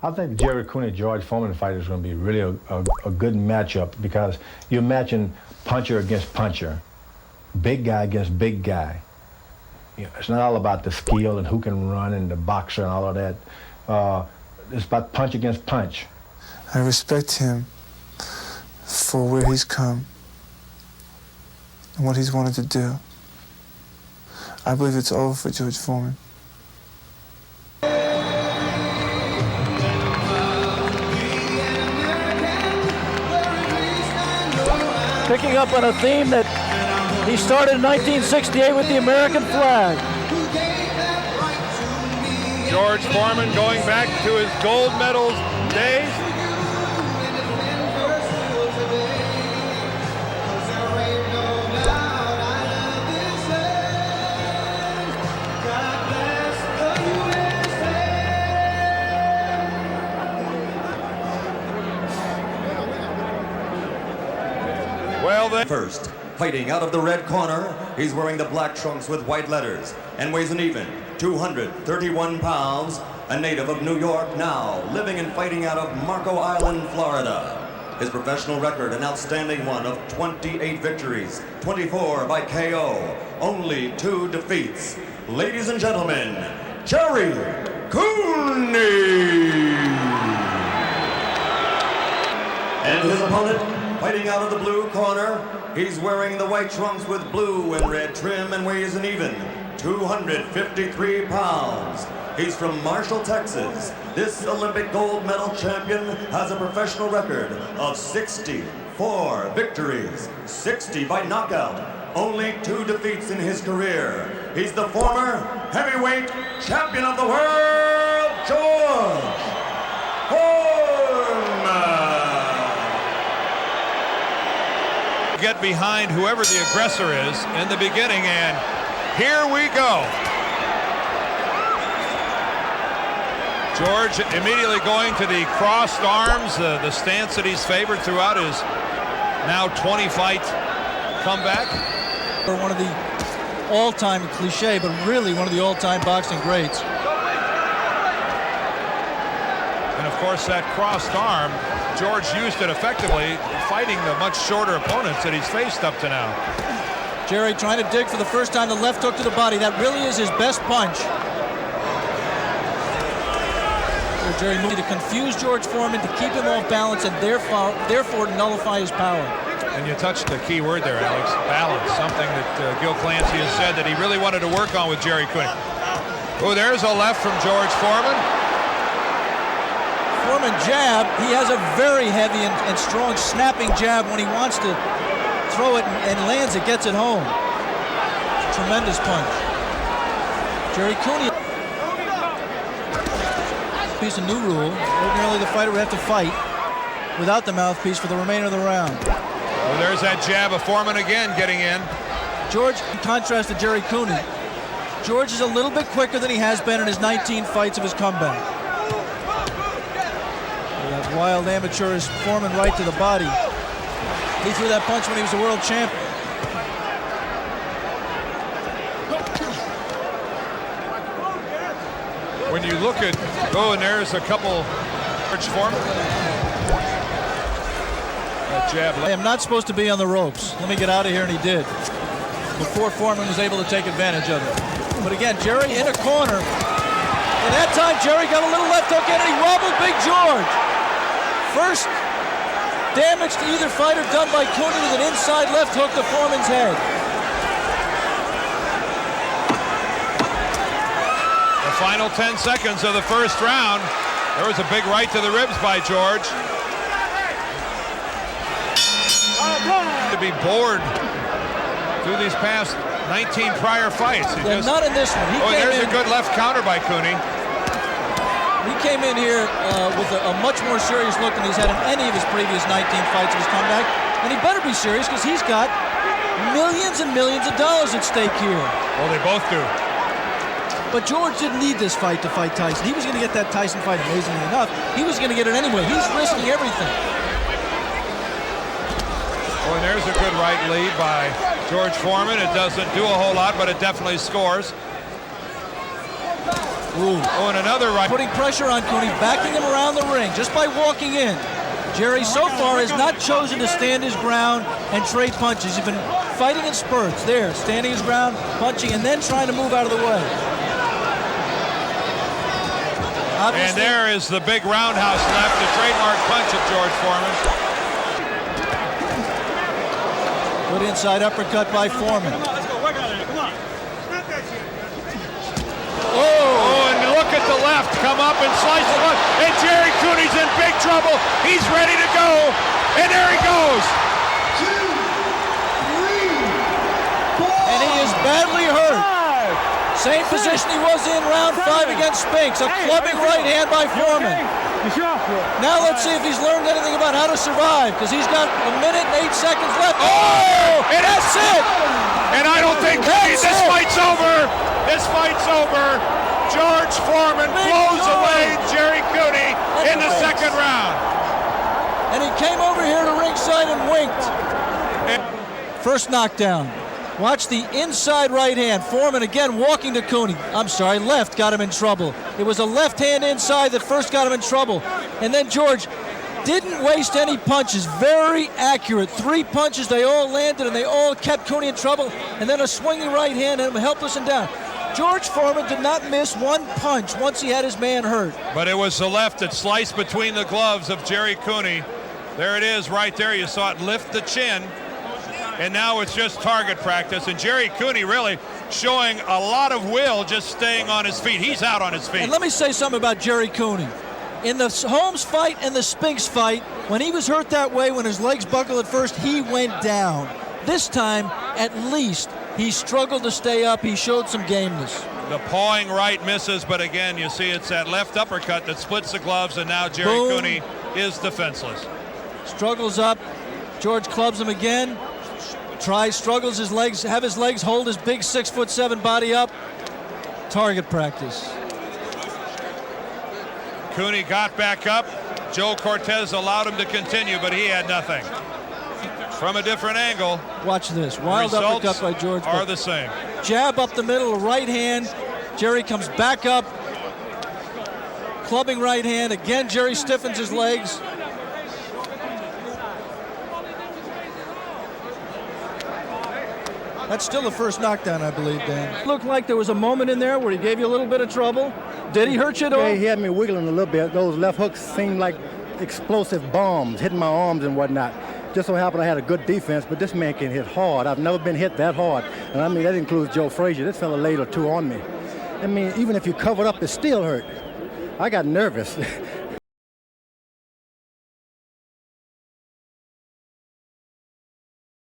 I think the Gerry Cooney George Foreman fight is going to be really a good matchup because you're matching puncher against puncher, big guy against big guy. You know, it's not all about the skill and who can run and the boxer and all of that. It's about punch against punch. I respect him for where he's come and what he's wanted to do. I believe it's over for George Foreman. Picking up on a theme that he started in 1968 with the American flag. George Foreman going back to his gold medals days. Well, then. First, fighting out of the red corner, he's wearing the black trunks with white letters and weighs an even 231 pounds, a native of New York now, living and fighting out of Marco Island, Florida. His professional record, an outstanding one of 28 victories, 24 by KO, only 2 defeats. Ladies and gentlemen, Gerry Cooney! And his opponent, fighting out of the blue corner, he's wearing the white trunks with blue and red trim and weighs an even 253 pounds. He's from Marshall, Texas. This Olympic gold medal champion has a professional record of 64 victories, 60 by knockout, only 2 defeats in his career. He's the former heavyweight champion of the world, George Foreman. Get behind whoever the aggressor is in the beginning, and here we go. George immediately going to the crossed arms, the stance that he's favored throughout his now 20-fight comeback. One of the all-time cliche, but really one of the all-time boxing greats. And of course, that crossed arm, George used it effectively, fighting the much shorter opponents that he's faced up to now. Gerry trying to dig for the first time the left hook to the body. That really is his best punch. Gerry moved to confuse George Foreman, to keep him off balance, and therefore nullify his power. And you touched the key word there, Alex, balance, something that Gil Clancy has said that he really wanted to work on with Gerry Cooney. Oh, there's a left from George Foreman. Foreman jab, he has a very heavy and strong snapping jab. When he wants to throw it and lands it, gets it home. Tremendous punch. Gerry Cooney. Piece of new rule. Ordinarily the fighter would have to fight without the mouthpiece for the remainder of the round. Well, there's that jab of Foreman again getting in. George, in contrast to Gerry Cooney, George is a little bit quicker than he has been in his 19 fights of his comeback. That wild amateurish Foreman right to the body. He threw that punch when he was a world champion. When you look at, oh, and there's a couple, George Foreman. That jab. I am not supposed to be on the ropes. Let me get out of here, and he did. Before Foreman was able to take advantage of it. But again, Gerry in a corner. And that time, Gerry got a little left hook in, and he wobbled Big George. First damage to either fighter done by Cooney with an inside left hook to Foreman's head. The final 10 seconds of the first round. There was a big right to the ribs by George. To be bored through these past 19 prior fights. Well, not in this one. There's a good left counter by Cooney. He came in here with a much more serious look than he's had in any of his previous 19 fights of his comeback. And he better be serious because he's got millions and millions of dollars at stake here. Well, they both do. But George didn't need this fight to fight Tyson. He was going to get that Tyson fight, amazingly enough. He was going to get it anyway. He's risking everything. Oh, and there's a good right lead by George Foreman. It doesn't do a whole lot, but it definitely scores. Ooh. Oh, and another right. Putting pressure on Cooney, backing him around the ring just by walking in. Gerry so far has not chosen to stand his ground and trade punches. He's been fighting in spurts. There, standing his ground, punching, and then trying to move out of the way. And there is the big roundhouse left, the trademark punch of George Foreman. Good inside uppercut by Foreman. Oh, and look at the left, come up and slice it up, and Gerry Cooney's in big trouble. He's ready to go, and there he goes. 2, 3, 4. And he is badly hurt. Same position he was in round 5 against Spinks. A clubbing right hand by Foreman. Now let's see if he's learned anything about how to survive, because he's got 1 minute and 8 seconds left. Oh, and that's it. And I don't think this fight's over. This fight's over. George Foreman blows away Gerry Cooney in the second round. And he came over here to ringside and winked. First knockdown. Watch the inside right hand. Foreman again walking to Cooney. I'm sorry, left got him in trouble. It was a left hand inside that first got him in trouble. And then George didn't waste any punches. Very accurate. 3 punches, they all landed and they all kept Cooney in trouble. And then a swinging right hand and him helpless and down. George Foreman did not miss 1 punch once he had his man hurt. But it was the left that sliced between the gloves of Gerry Cooney. There it is right there. You saw it lift the chin. And now it's just target practice. And Gerry Cooney really showing a lot of will just staying on his feet. He's out on his feet. And let me say something about Gerry Cooney. In the Holmes fight and the Spinks fight, when he was hurt that way, when his legs buckled at first, he went down. This time, at least, he struggled to stay up. He showed some gameness. The pawing right misses, but again, you see it's that left uppercut that splits the gloves, and now Gerry Cooney is defenseless. Struggles up. George clubs him again. Struggles his legs, have his legs hold his big 6'7" body up. Target practice. Cooney got back up. Joe Cortez allowed him to continue, but he had nothing. From a different angle. Watch this. Wild uppercut by George. Are the same. Jab up the middle, right hand. Gerry comes back up. Clubbing right hand. Again, Gerry stiffens his legs. That's still the first knockdown, I believe, Dan. Looked like there was a moment in there where he gave you a little bit of trouble. Did he hurt you at all? Yeah, he had me wiggling a little bit. Those left hooks seemed like explosive bombs hitting my arms and whatnot. Just so happened I had a good defense, but this man can hit hard. I've never been hit that hard. And I mean, that includes Joe Frazier. This fella laid or 2 on me. I mean, even if you cover it up, it still hurt. I got nervous.